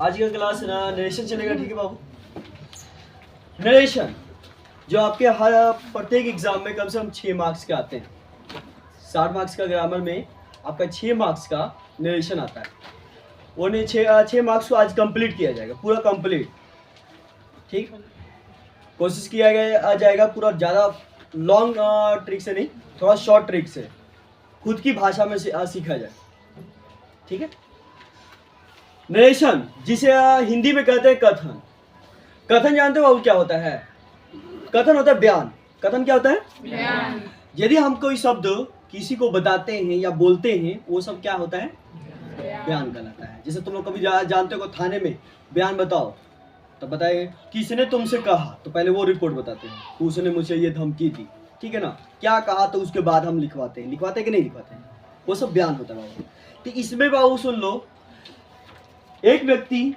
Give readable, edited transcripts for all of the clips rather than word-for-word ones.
आज का class narration चलेगा, ठीक है बाबू। नरेशन जो आपके हर प्रत्येक एग्जाम में कम से कम 6 मार्क्स के आते हैं। 60 मार्क्स का ग्रामर में आपका 6 मार्क्स का नरेशन आता है। वो नहीं 6 मार्क्स को आज कंप्लीट किया जाएगा, पूरा कंप्लीट। ठीक, कोशिश किया आ जाएगा पूरा ज़्यादा लॉन्ग ट्रिक से नहीं, थोड़ा शॉर्ट ट्रिक से खुद की भाषा में सीखा जाए। ठीक है। नरेशन जिसे हिंदी में कहते हैं कथन। कथन जानते हो बाबू क्या होता है? कथन होता है बयान। कथन क्या होता है? बयान। यदि हम कोई शब्द किसी को बताते हैं या बोलते हैं, वो सब क्या होता है? बयान कहलाता है। जैसे तुम लोग कभी जानते हो थाने में बयान बताओ तो बताएंगे किसने तुमसे कहा, तो पहले वो रिपोर्ट बताते हैं, उसने मुझे ये धमकी दी, ठीक है ना, क्या कहा, तो उसके बाद हम लिखवाते हैं कि नहीं लिखवाते हैं, वो सब बयान होता है बाबू। तो इसमें बाबू सुन लो, एक व्यक्ति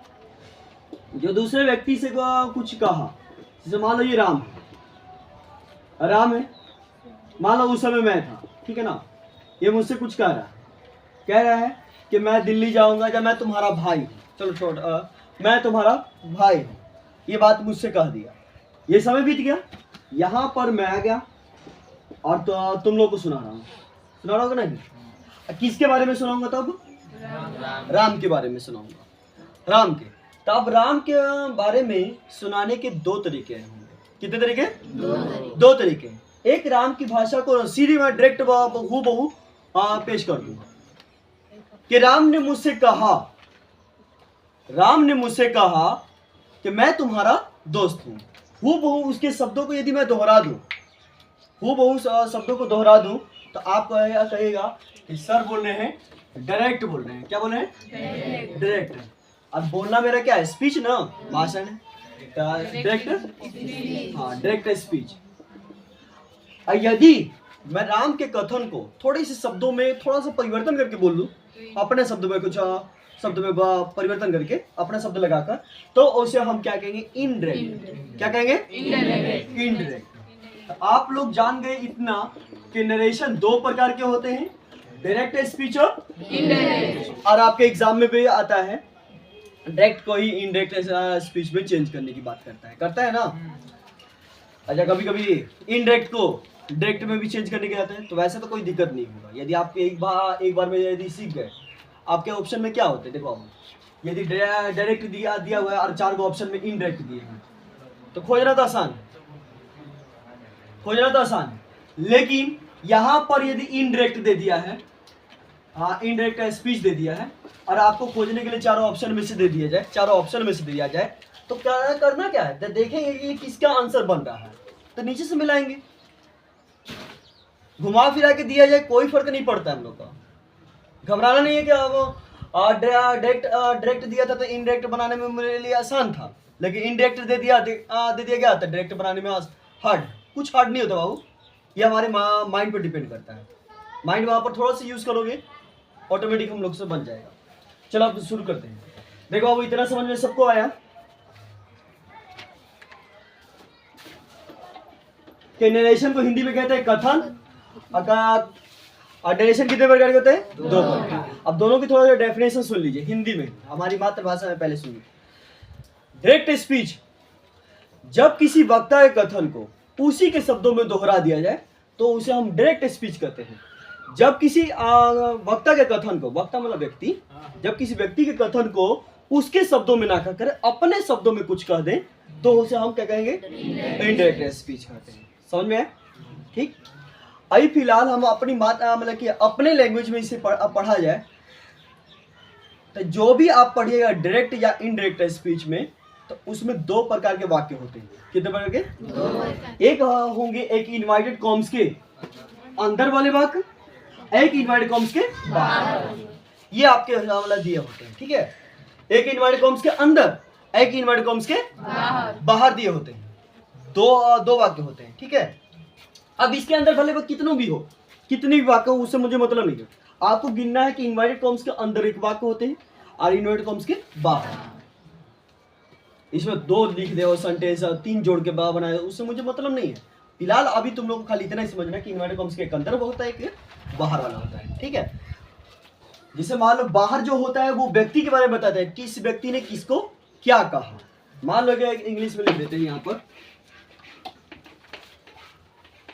जो दूसरे व्यक्ति से कुछ कहा, जैसे मान लो ये राम है, मान लो उस समय मैं था, ठीक है ना, ये मुझसे कुछ कह रहा है कि मैं दिल्ली जाऊंगा या मैं तुम्हारा भाई हूँ, चलो छोड़, मैं तुम्हारा भाई हूँ, ये बात मुझसे कह दिया। ये समय बीत गया, यहाँ पर मैं आ गया और तो तुम लोग को सुना रहा होगा नहीं। किसके बारे में सुनाऊंगा तब? राम के बारे में सुनाऊंगा, राम के। तब राम के बारे में सुनाने के 2 तरीके होंगे। कितने तरीके? 2 तरीके। एक, राम की भाषा को सीधी मैं डायरेक्ट हूबहू पेश कर दूंगा कि राम ने मुझसे कहा कि मैं तुम्हारा दोस्त हूँ। हूबहू उसके शब्दों को यदि मैं दोहरा दूं, हूबहू शब्दों को दोहरा दूं, तो आप कहेगा कि सर बोल रहे हैं, डायरेक्ट बोल रहे हैं। क्या बोल रहे हैं? डायरेक्ट। अब बोलना मेरा क्या है? स्पीच ना, भाषण है, डायरेक्ट, हाँ डायरेक्ट स्पीच। यदि मैं राम के कथन को थोड़े से शब्दों में थोड़ा सा परिवर्तन करके बोल दूं, अपने शब्द में कुछ शब्द में परिवर्तन करके अपना शब्द लगाकर, तो उसे हम क्या कहेंगे? इनडायरेक्ट। क्या कहेंगे? इनडायरेक्ट। आप लोग जान गए इतना कि नरेशन 2 प्रकार के होते हैं, डायरेक्ट स्पीच और इनडायरेक्ट। और आपके एग्जाम में भी आता है, डायरेक्ट को ही इनडायरेक्ट स्पीच में चेंज करने की बात करता है ना। अच्छा, कभी कभी इनडायरेक्ट को डायरेक्ट में भी चेंज करने के आते हैं, तो वैसे तो कोई दिक्कत नहीं होगा। यदि आप एक बार में यदि सीख गए, आपके ऑप्शन में क्या होते हैं देखो, आप यदि डायरेक्ट दिया हुआ है और 4 को ऑप्शन में इनडायरेक्ट दिए हैं, तो खोजना तो आसान। लेकिन यहाँ पर यदि इनडायरेक्ट दे दिया है, हाँ इनडायरेक्ट स्पीच दे दिया है, और आपको खोजने के लिए 4 ऑप्शन में से दे दिया जाए, तो क्या करना क्या है? तो देखेंगे कि किसका आंसर बन रहा है, तो नीचे से मिलाएंगे। घुमा फिरा के दिया जाए कोई फर्क नहीं पड़ता हम लोग का। घबराना नहीं है कि डायरेक्ट दिया था तो इनडायरेक्ट बनाने में मेरे लिए आसान था, लेकिन इनडायरेक्ट दे दिया गया तो डायरेक्ट बनाने में कुछ हार्ड नहीं होता बाबू। ये हमारे माइंड पर डिपेंड करता है। माइंड वहाँ पर थोड़ा सा यूज करोगे, ऑटोमेटिक हम लोग से बन जाएगा। चलो अब शुरू करते हैं। देखो बाबू, इतना समझ में सबको आया कि नरेशन को हिंदी में कहते हैं कथन, और नरेशन कितने प्रकार के होते हैं? 2 प्रकार। अब दोनों की थोड़ा सा डेफिनेशन सुन लीजिए हिंदी में, हमारी मातृभाषा में पहले सुनिए। डायरेक्ट स्पीच, जब किसी वक्ता के कथन को उसी के शब्दों में दोहरा दिया जाए तो उसे हम डायरेक्ट स्पीच कहते हैं। जब किसी वक्ता के कथन को, वक्ता मतलब व्यक्ति, जब किसी व्यक्ति के कथन को उसके शब्दों में ना कहकर अपने शब्दों में कुछ कह दें, तो उसे हम क्या कहेंगे? इनडायरेक्ट स्पीच कहते हैं। समझ में है? ठीक। अभी फिलहाल हम अपनी मतलब कि अपने लैंग्वेज में इसे पढ़ा जाए, तो जो भी आप पढ़िएगा डायरेक्ट या इनडायरेक्ट स्पीच में, तो उसमें 2 प्रकार के वाक्य होते हैं। कितने प्रकार के? 2। एक होंगे एक इनवर्टेड कॉम्स के अंदर वाले वाक्य, एक इनवर्टेड कॉम्स के बाहर। ये आपके मतलब दिए होते हैं, ठीक है। एक इनवर्टेड कॉम्स के अंदर, एक इनवर्टेड कॉम्स के बाहर दिए होते हैं। 2 वाक्य होते हैं, ठीक है। अब इसके अंदर भले वो कितनों भी हो, कितने भी वाक्य हो, उससे मुझे मतलब नहीं है। आपको गिनना है कि इनवर्टेड कॉम्स के अंदर एक वाक्य होते हैं और इनवर्टेड कॉम्स के बाहर। इसमें 2 लिख दे और सेंटेंस 3 जोड़ के बनाए, उससे मुझे मतलब नहीं है। फिलहाल अभी तुम लोग को खाली इतना ही समझना कि इनवर्टेड कॉम्स के एक अंदर होता है, एक बाहर वाला होता है, ठीक है। जैसे मान लो बाहर जो होता है वो व्यक्ति के बारे में बताता है, किस व्यक्ति ने किसको क्या कहा। मान लो कि इंग्लिश में लिख देते हैं यहाँ पर,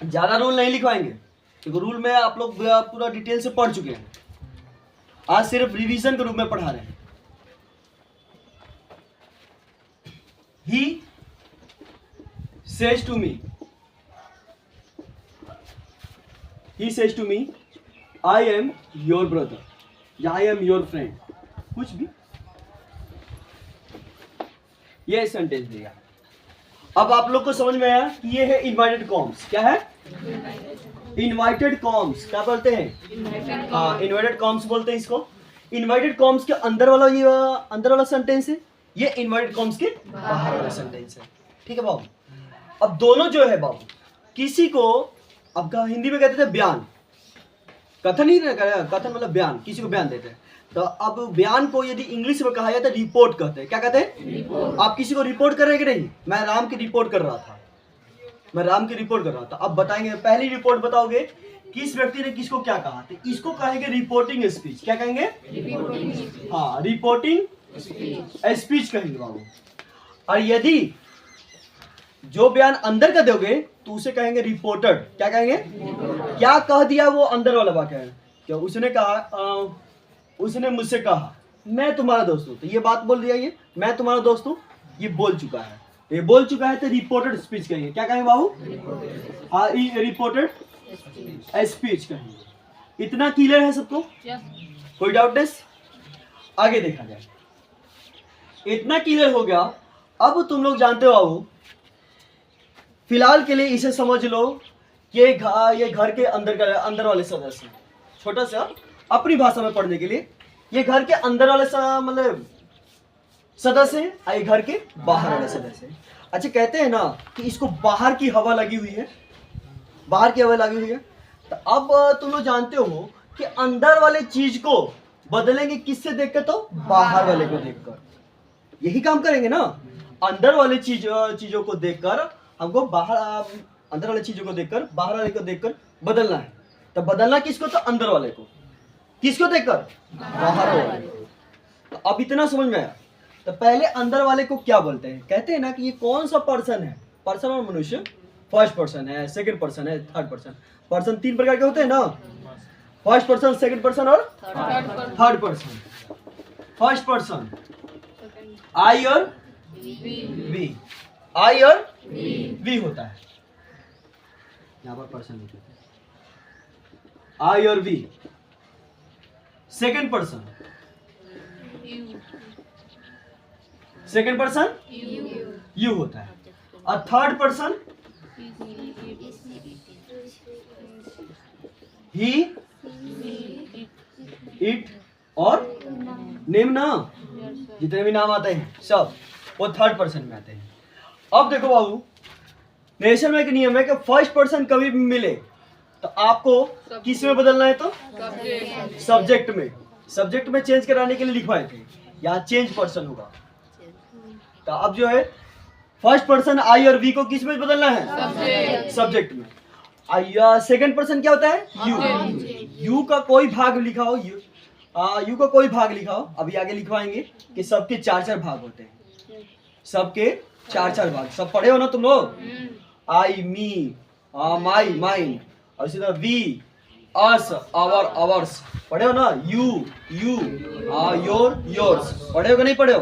ज्यादा रूल नहीं लिखवाएंगे क्योंकि रूल में आप लोग पूरा डिटेल से पढ़ चुके हैं, आज सिर्फ रिवीजन के रूप में पढ़ा रहे हैं। He says to me, he says to me, I am your brother या I am your friend, कुछ भी ये सेंटेंस दिया। अब आप लोग को समझ में आया कि ये है इनवाइटेड कॉम्स। क्या है? Inverted commas. क्या बोलते हैं? हाँ, इनवाइटेड कॉम्स बोलते हैं इसको। इनवाइटेड कॉम्स के अंदर वाला ये अंदर वाला सेंटेंस है, ये इनवाइटेड कॉम्स के बाहर वाला सेंटेंस है। ठीक है बाबू। अब दोनों जो है बाबू, किसी को अब हिंदी में कहते थे बयान, कथन ही नहीं, कथन मतलब बयान, किसी को बयान देते हैं। तो अब बयान को यदि इंग्लिश में कहा जाता है रिपोर्ट कहते हैं। क्या कहते हैं? आप किसी को रिपोर्ट कर रहे हैं कि नहीं? मैं राम की रिपोर्ट कर रहा था, मैं राम की रिपोर्ट कर रहा था। अब बताएंगे, पहली रिपोर्ट बताओगे किस व्यक्ति ने किसको क्या कहा, तो इसको कहेंगे रिपोर्टिंग स्पीच। क्या कहेंगे? हाँ, रिपोर्टिंग स्पीच कहेंगे बाबू। और यदि जो बयान अंदर का दोगे तो उसे कहेंगे रिपोर्टेड। क्या कहेंगे? क्या कह दिया वो अंदर वाला वाक्य है। क्या उसने कहा, उसने मुझसे कहा मैं तुम्हारा दोस्त हूं, तो ये बात बोल दिया, ये मैं तुम्हारा दोस्त हूं, ये बोल चुका है, ये बोल चुका है, तो रिपोर्टेड स्पीच कहेंगे। क्या कहेंगे बाबू? हाँ, रिपोर्टेड स्पीच कहेंगे। इतना क्लियर है सबको? कोई डाउटनेस? आगे देखा जाए। इतना क्लियर हो गया। अब तुम लोग जानते हो बाबू, फिलहाल के लिए इसे समझ लो कि ये घर के अंदर वाले सदस्य, छोटा सा अपनी भाषा में पढ़ने के लिए, ये घर के अंदर वाले मतलब सदस्य है, ये घर के बाहर वाले सदस्य है। अच्छा, कहते हैं ना कि इसको बाहर की हवा लगी हुई है, बाहर की हवा लगी हुई है। तो अब तुम लोग जानते हो कि अंदर वाले चीज को बदलेंगे किससे देखकर? तो बाहर वाले को देखकर। यही काम करेंगे ना, अंदर वाले चीजों को देखकर हमको बाहर, अंदर वाले चीजों को देखकर बाहर वाले को देखकर बदलना है। तो बदलना किसको? तो अंदर वाले को। किसको देखकर? बाहर वाले को। तो अब इतना समझ में आया। तो पहले अंदर वाले को क्या बोलते हैं? कहते हैं ना कि ये कौन सा पर्सन है। पर्सन और मनुष्य, फर्स्ट पर्सन है, सेकंड पर्सन है, थर्ड पर्सन। पर्सन तीन प्रकार के होते हैं ना, फर्स्ट पर्सन, सेकंड पर्सन और third person. First person I और वी, आई और वी होता है। यहाँ पर पर्सन लिखे थे, आई और we. Second person, second person you होता है। और थर्ड पर्सन ही, इट और नेम ना, जितने भी नाम आते हैं सब वो थर्ड पर्सन में आते हैं। अब देखो बाबू, नेशन में एक नियम है कि फर्स्ट पर्सन कभी भी मिले तो आपको किस में बदलना है? तो सब्जेक्ट में। सब्जेक्ट में चेंज कराने के लिए लिखवाए थे, यहाँ चेंज पर्सन होगा। तो अब जो है फर्स्ट पर्सन आई और वी को किस में बदलना है? सब्जेक्ट में। सेकंड पर्सन क्या होता है? यू। यू का कोई भाग लिखा हो, यू का कोई भाग लिखा हो। अभी आगे लिखवाएंगे कि सबके चार चार भाग होते हैं, सबके चार चार भाग। सब पढ़े हो ना तुम लोग? आई, मी, माई, माइन, और इसी तरह वी, अस, आवर, आवर्स। पढ़े हो ना? You, you, your, yours. पढ़े हो कि नहीं पढ़े हो?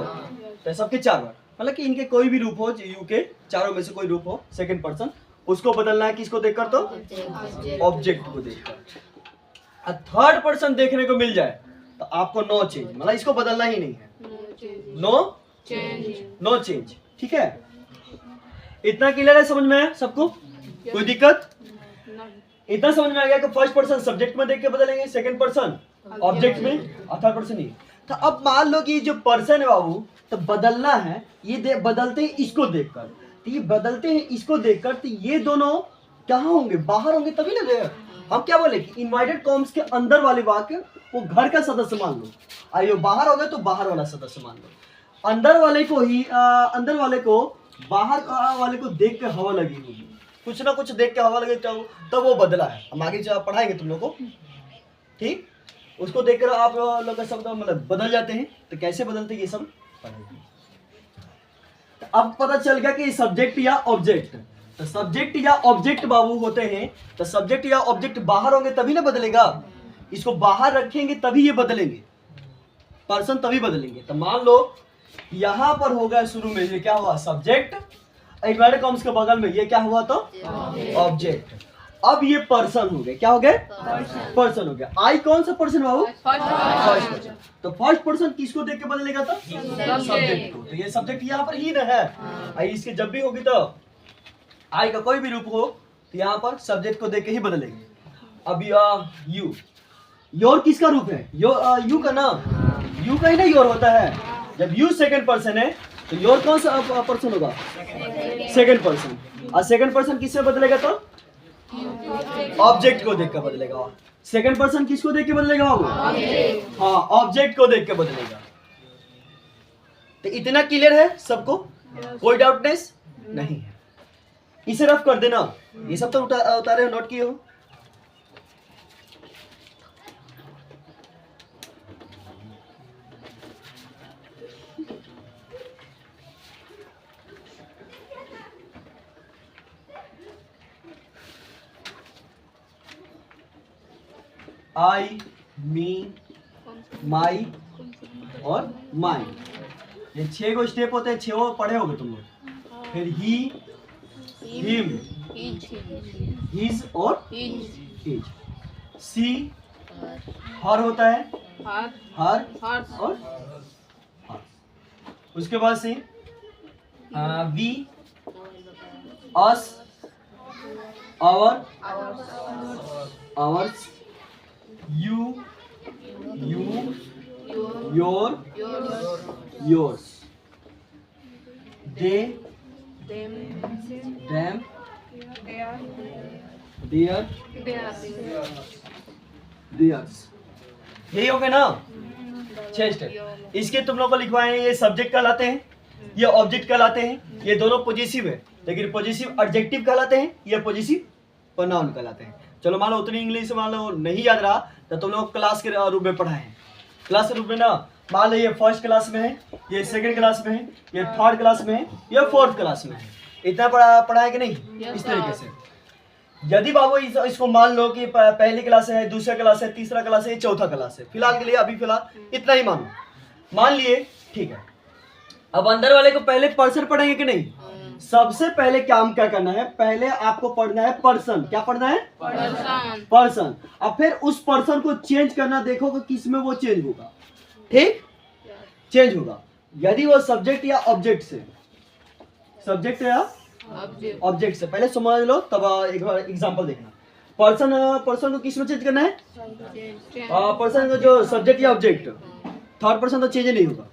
तो सबके चार भाग, मतलब कि इनके कोई भी रूप हो, यू के चारों में से कोई रूप हो, सेकंड पर्सन, उसको बदलना है किसको देखकर? तो ऑब्जेक्ट को देखकर। थर्ड पर्सन देखने को मिल जाए तो आपको नो चेंज, मतलब इसको बदलना ही नहीं है, नो चेंज। ठीक है, इतना क्लियर है? समझ में आया सबको? कोई दिक्कत? इतना समझ में आ गया कि फर्स्ट पर्सन सब्जेक्ट में देख के बदलेंगे, सेकंड पर्सन ऑब्जेक्ट में, और थर्ड पर्सन ही। तो अब मान लो कि जो पर्सन है बाबू, तो बदलना है, ये बदलते हैं इसको देखकर, तो ये बदलते हैं इसको देखकर, तो ये दोनों कहाँ होंगे? बाहर होंगे, तभी ना देगा। हम क्या बोले कि इनवाइटेड कॉम्स के अंदर वाले वाक्य वो घर का सदस्य मान लो, आइयो बाहर हो गए तो बाहर वाला सदस्य मान लो। अंदर वाले को ही अंदर वाले को बाहर वाले को देख के हवा लगी होगी, कुछ ना कुछ देख के हवा लगे तब वो बदला है। हम आगे पढ़ाएंगे तुम लोग को, ठीक? उसको देखकर आप लोग का शब्द मतलब बदल जाते हैं। तो कैसे बदलते हैं ये सब पढ़ेंगे। तो अब पता चल गया कि सब्जेक्ट या ऑब्जेक्ट, तो सब्जेक्ट या ऑब्जेक्ट बाबू होते हैं। तो सब्जेक्ट या ऑब्जेक्ट बाहर होंगे तभी ना बदलेगा, इसको बाहर रखेंगे तभी ये बदलेंगे, पर्सन तभी बदलेंगे। तो मान लो यहां पर होगा शुरू में ये क्या हुआ सब्जेक्ट, इन्वर्टेड कॉम्स के बगल में ये क्या हुआ तो ऑब्जेक्ट। अब ये पर्सन हो गए, क्या हो गए पर्सन हो गया। आई कौन सा पर्सन बाबू फर्स्ट पर्सन। तो फर्स्ट पर्सन किसको देख के बदलेगा तो सब्जेक्ट को। तो ये सब्जेक्ट यहाँ पर ही ना है, आई इसके जब भी होगी तो आई का कोई भी रूप हो तो यहाँ पर सब्जेक्ट को देख के ही बदलेंगे। अब यू, योर किसका रूप है यू का ना, यू का ही ना योर होता है। जब यू सेकंड पर्सन है तो योर कौन सा पर्सन होगा सेकंड पर्सन। और सेकंड पर्सन किससे बदलेगा तो ऑब्जेक्ट को देख कर बदलेगा। सेकंड पर्सन किसको देख के बदलेगा बाबू, हाँ ऑब्जेक्ट को देख के बदलेगा। तो इतना क्लियर है सबको, कोई डाउटनेस नहीं है। इसे रफ कर देना, ये सब तो उतारे हो नोट किए हो। आई, मी, माई और माई, ये 6 गो स्टेप होते हैं, 6 पढ़े होगे तुम लोग। फिर ही, हिम, हिज और हिज। सी, हर होता है, हर और हर। उसके बाद से we, us, our, ours, you, your, yours, they, them, their, theirs। यही हो गया ना 6 स्टेप। इसके तुम लोग को लिखवाए हैं, ये सब्जेक्ट कहलाते हैं, ये ऑब्जेक्ट कहलाते हैं। ये दोनों पॉजिटिव है, लेकिन पॉजिटिव एडजेक्टिव कहलाते हैं, ये पॉजिटिव प्रोनाउन कहलाते हैं। चलो मान लो उतनी इंग्लिश मान लो नहीं याद रहा तो तुम लोग क्लास के रूप में पढ़ाए हैं। क्लास के रूप में ना मान लो ये फर्स्ट क्लास में है, ये सेकंड क्लास में है, ये थर्ड क्लास में है, ये फोर्थ क्लास में है। इतना पढ़ा है कि नहीं इस तरीके से। यदि बाबू इसको मान लो कि पहली क्लास है, दूसरा क्लास है, तीसरा क्लास है, चौथा क्लास है, फिलहाल के लिए अभी फिलहाल इतना ही मानो, मान लिए ठीक है। अब अंदर वाले को पहले पर्सन पढ़ेंगे कि नहीं। सबसे पहले काम क्या करना है, पहले आपको पढ़ना है पर्सन। क्या पढ़ना है पर्सन। अब फिर उस पर्सन को चेंज करना, देखो कि किस में वो चेंज होगा, ठीक चेंज होगा। यदि वो सब्जेक्ट या ऑब्जेक्ट से, सब्जेक्ट या ऑब्जेक्ट से पहले समझ लो, तब एक बार एग्जांपल देखना। पर्सन को किस में चेंज करना है, पर्सन को जो सब्जेक्ट या ऑब्जेक्ट। थर्ड पर्सन तो चेंज नहीं होगा।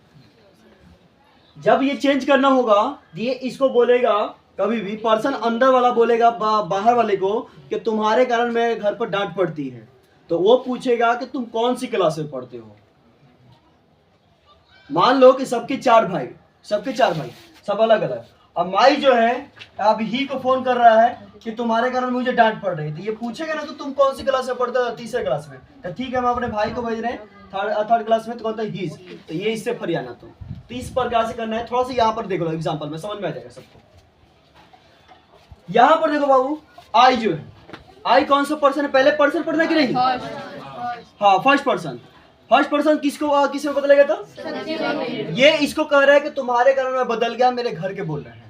जब ये चेंज करना होगा ये इसको बोलेगा, कभी भी पर्सन अंदर वाला बोलेगा बाहर वाले को कि तुम्हारे कारण मेरे घर पर डांट पड़ती है, तो वो पूछेगा कि तुम कौन सी क्लास में पढ़ते हो। मान लो कि सबके 4 भाई, सब अलग अलग। अब माई जो है अब ही को फोन कर रहा है कि तुम्हारे कारण मुझे डांट पड़ रही थी। ये पूछेगा ना तो तुम कौन सी क्लास में पढ़ते हो, तीसरे क्लास में। तो ठीक है हम अपने भाई को भेज रहे हैं थर्ड क्लास में, तो कौन था हीज, तो ये इससे फरियाना। तो इस प्रकार से करना है। थोड़ा सा यहाँ पर देख लो एग्जांपल में, समझ में आ जाएगा सबको। यहाँ पर देखो बाबू, आई जो है, आई कौन सा पर्सन है, पहले पर्सन पढ़ना कि नहीं। हाँ फर्स्ट पर्सन। फर्स्ट पर्सन किसको बदलेगा तो ये इसको कह रहा है कि तुम्हारे कारण मैं बदल गया, मेरे घर के बोल रहे हैं।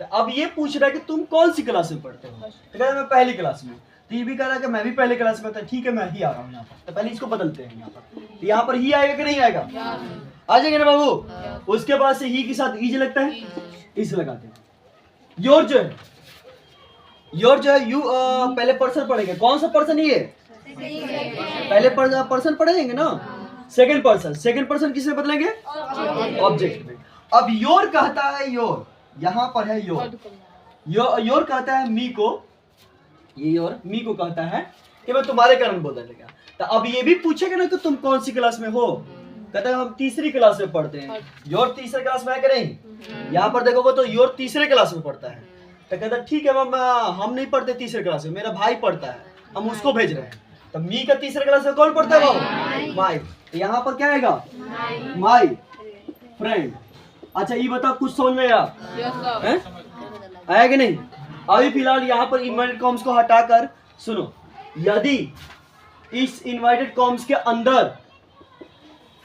तो अब ये पूछ रहा है कि तुम कौन सी क्लास में पढ़ते हो, तो कह रहा है मैं पहली क्लास में। तो ये भी कह रहा है कि मैं भी पहले क्लास में था। ठीक है मैं ही आ रहा हूँ यहाँ पर। तो पहले इसको बदलते हैं यहाँ पर। तो यहाँ पर ही आएगा कि नहीं आएगा, आ जाएगा ना बाबू। उसके बाद से ही के साथ ईज लगता है, इस लगाते हैं। योर जो है, यू पहले पर्सन पढ़ेंगे। कौन सा पर्सन ये, पहले पर्सन पढ़ेंगे ना, सेकंड पर्सन किसमें बदलेंगे, ऑब्जेक्ट में। अब योर कहता है, योर यहाँ पर है योर कहता है मी को, ये योर मी को कहता है कि मैं तुम्हारे कारण बदलेगा। तो अब ये भी पूछेगा ना कि तुम कौन सी क्लास में हो, कहता है हम तीसरी क्लास में पढ़ते हैं। योर तीसरे क्लास में है कि नहीं, यहाँ पर देखोगे तो योर तीसरे क्लास में पढ़ता है। तो कहता है ठीक है हम नहीं पढ़ते तीसरे क्लास में, मेरा भाई पढ़ता है, हम उसको भेज रहे हैं। तो मी का तीसरे क्लास में कौन पढ़ता है बाबू, माई। यहाँ पर क्या आएगा? My friend. अच्छा ये बताओ कुछ समझ में आया? आया कि नहीं? अभी फिलहाल यहाँ पर इन्वर्टेड कॉम्स को हटाकर सुनो, यदि इस इन्वर्टेड कॉम्स के अंदर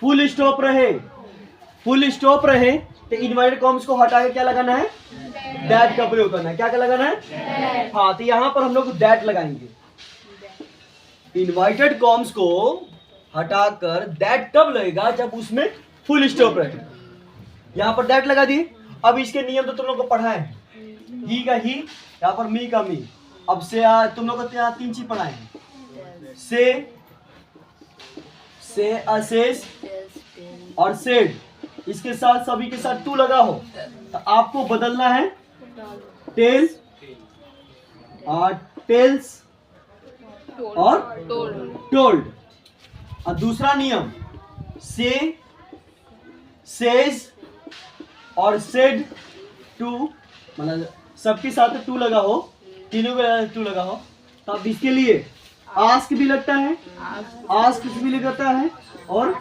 फुल स्टॉप रहे तो इन्वर्टेड कॉम्स को हटा के क्या लगाना है? दैट का प्रयोग करना है। क्या लगाना है? हाँ, तो यहाँ पर हम लोग दैट लगाएंगे। इन्वर्टेड कॉम्स को हटाकर दैट तब लगेगा जब उसमें फुल स्टॉप रहे। यहाँ पर दैट लगा दिए। अब इसके नियम तो तुम लोग को पढ़ा है, ही का ही, यहाँ पर मी का मी। अब से तुम लोग को यहाँ 3 चीज पढ़ाए हैं, से असेस और सेड। इसके साथ सभी के साथ टू लगा हो तो आपको बदलना है टेल और टेल्स और टोल्ड। और दूसरा नियम से, सेज और सेड टू, मतलब सबके साथ टू लगा हो, तीनों के टू लगा हो। तब इसके लिए आस्क भी लगता है, आस्क भी लगता है और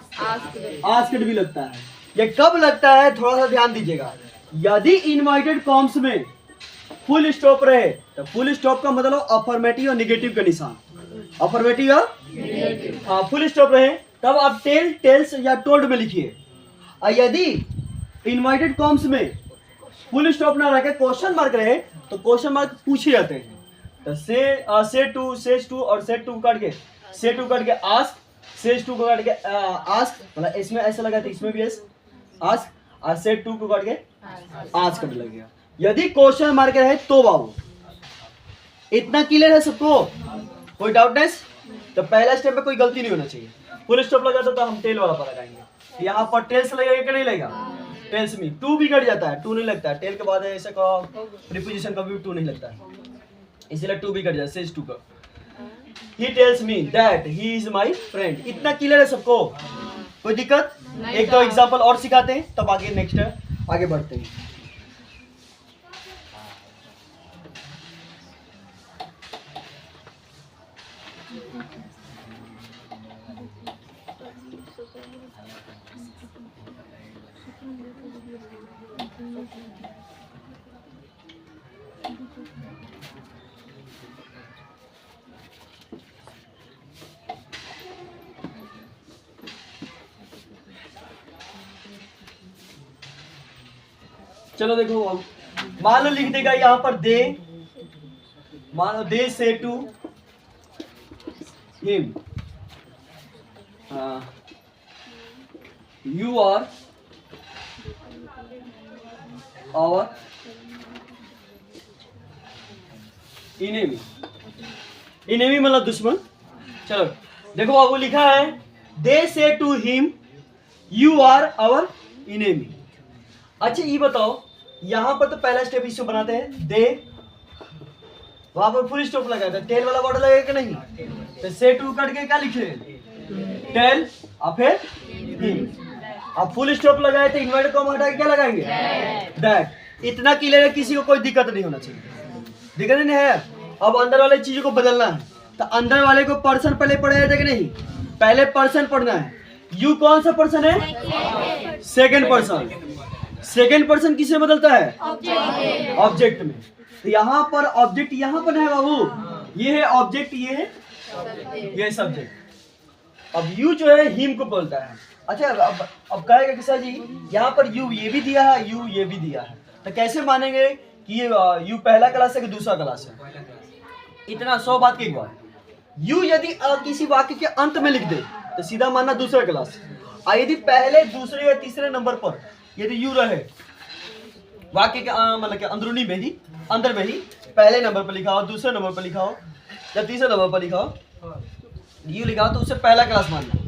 आस्क्ड भी लगता है। ये कब लगता है थोड़ा सा ध्यान दीजिएगा। यदि इन्वर्टेड कॉम्स में फुल स्टॉप रहे तो फुल स्टॉप का मतलब अफर्मेटिव और निगेटिव का निशान, अफर्मेटिव और हाँ फुल स्टॉप रहे तब आप टेल, टेल्स या टोल्ड में लिखिए। और यदि इन्वर्टेड कॉम्स में फुल स्टॉप ना रखे क्वेश्चन मार्क रहे तो क्वेश्चन मार्क पूछे जाते हैं। तो से टू, सेज टू और सेट टू काट के, से टू काट के आस्क, सेज टू को काट के आस्क, मतलब इसमें ऐसा लगा था, इसमें भी आस्क, और सेट टू को काट के आस्क लग गया। यदि क्वेश्चन मार्क रहे तो बाबू इतना क्लियर है सबको? कोई डाउटनेस? तो पहला स्टेप में कोई गलती नहीं होना चाहिए। फुल स्टॉप लगा तो हम टेल वाला पर लगाएंगे। यहाँ पर टेल्स लगेगा कि नहीं लगेगा? टेल्स में टू भी कट जाता है, टू नहीं लगता है। टेल के बाद ऐसा का प्रीपोजिशन का भी टू नहीं लगता है, इसलिए टू भी कट जाता है, सेज टू का। He tells me that he is my friend। इतना क्लियर है सबको? कोई दिक्कत? एक दो एग्जांपल और सिखाते हैं तब आगे नेक्स्ट आगे बढ़ते हैं। चलो देखो, मान लो लिख देगा यहाँ पर दे, मान लो they say to him you are our enemy. Enemy मतलब दुश्मन। चलो देखो बाबू लिखा है they say to him you are our enemy. अच्छा ये बताओ, यहाँ पर तो पहला स्टेप इसको बनाते हैं दे, वहां पर फुल स्टॉप लगाया था, टेल वाला वर्ड लगेगा कि नहीं? तो से टू कट के क्या लिखे? टेल और फिर हिम। अब फुल स्टॉप लगाए तो इन्वर्टेड कॉमा हटा के क्या लगाएंगे? दैट। इतना क्लियर है, किसी को कोई दिक्कत नहीं होना चाहिए। दिक्कत नहीं है। अब अंदर वाले चीजों को बदलना है तो अंदर वाले को पर्सन पहले पढ़ा जाता है कि नहीं? पहले पर्सन पढ़ना है। यू कौन सा पर्सन है? Second person. सेकेंड पर्सन किसे बदलता है? ऑब्जेक्ट में। तो यहाँ पर ऑब्जेक्ट यहाँ पर है बाबू, ये है ऑब्जेक्ट, ये है ये सब्जेक्ट। अब यू जो है हिम को बोलता है। अच्छा अब कहेगा कि सर जी यहाँ पर यू ये भी दिया है, यू ये भी दिया है, तो कैसे मानेंगे कि ये यू पहला क्लास है कि दूसरा क्लास है? इतना 100 बात की एक बात। यू यदि किसी वाक्य के अंत में लिख दे तो सीधा मानना दूसरा क्लास। और यदि पहले, दूसरे या तीसरे नंबर पर यदि यू रहे वाक्य के मतलब के अंदरूनी में ही, अंदर में ही पहले नंबर पर लिखा हो, दूसरे नंबर पर लिखा हो या तीसरे नंबर पर लिखा हो, यू लिखा हो तो उससे पहला क्लास मानना।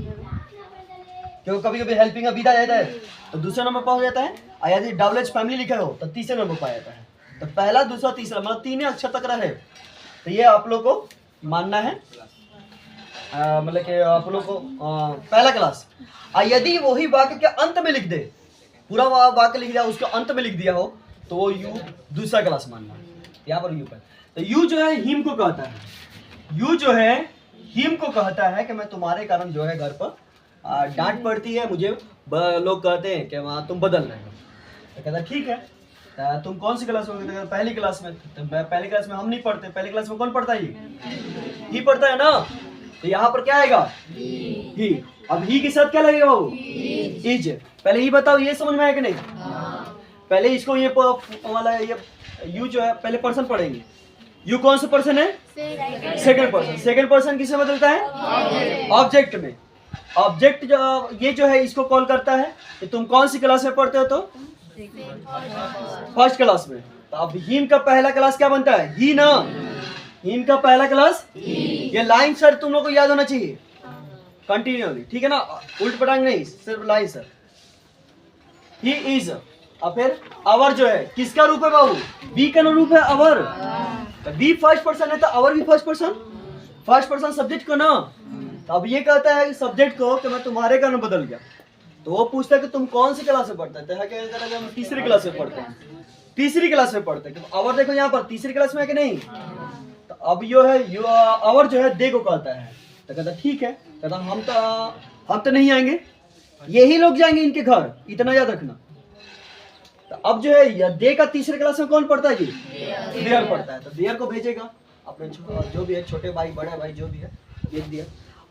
क्योंकि कभी कभी हेल्पिंग का विदा जाता है तो दूसरे नंबर पर हो जाता है, और यदि डबल एच फैमिली लिखा हो तो तीसरे नंबर पर आ जाता है। तो पहला, दूसरा, तीसरा मतलब 3 अक्षर तक रहे तो ये आप लोग को मानना है, मतलब कि आप लोग को पहला क्लास। और यदि वही वाक्य के अंत में लिख दे, पूरा वाक्य लिख दिया उसके अंत में लिख दिया हो तो वो यू दूसरा क्लास मानना। यहाँ पर यू पर तो यू जो है हिम को कहता है, यू जो है हिम को कहता है कि मैं तुम्हारे कारण जो है घर पर डांट पड़ती है मुझे, लोग कहते हैं कि वहाँ तुम बदल रहे हो। तो कहता ठीक है, तुम कौन सी क्लास में हो? तो पहली क्लास में। तो पहली क्लास में हम नहीं पढ़ते, पहली क्लास में कौन पढ़ता है? ही पढ़ता है ना। तो यहाँ पर क्या आएगा? ही। अब ही के साथ क्या लगेगा बाबू? इज। पहले ही बताओ, ये समझ में आया कि नहीं? पहले इसको ये वाला ये यू जो है पहले पर्सन पढ़ेंगे। यू कौन सा पर्सन है? Second person. सेकंड पर्सन किसे बदलता है? ऑब्जेक्ट में। ऑब्जेक्ट जो ये जो है इसको कॉल करता है कि तुम कौन सी क्लास में पढ़ते हो? तो फर्स्ट क्लास में। तो अब हिम का पहला क्लास क्या बनता है? ही ना। हिम का पहला क्लास ये लाइन सर तुम लोग को याद होना चाहिए कंटिन्यूअली, ठीक है ना? उल्ट पटांग नहीं, सिर्फ लाइन सर। He is. और फिर अवर जो है किसका रूप है बाबू? बी का रूप है अवर। बी फर्स्ट पर्सन है तो अवर भी first person. First person subject को ना। तो अब ये कहता है सब्जेक्ट को कि मैं तुम्हारे का नाम बदल गया। तो वो पूछता है कि तुम कौन सी क्लास में पढ़ते हैं? तो हम तीसरी क्लास में पढ़ते हैं। तीसरी क्लास में पढ़ते हैं। अवर देखो यहाँ पर तीसरी क्लास में है कि नहीं? तो अब यो है अवर जो है दे को कहता है। तो कहता ठीक है, कहता हम तो नहीं आएंगे, यही लोग जाएंगे इनके घर, इतना याद रखना। तो अब जो है दे का तीसरे क्लास में कौन पढ़ता है जी? देयर पढ़ता है। तो देयर को भेजेगा अपने जो भी है, छोटे भाई बड़े भाई जो भी है, भेज दिया।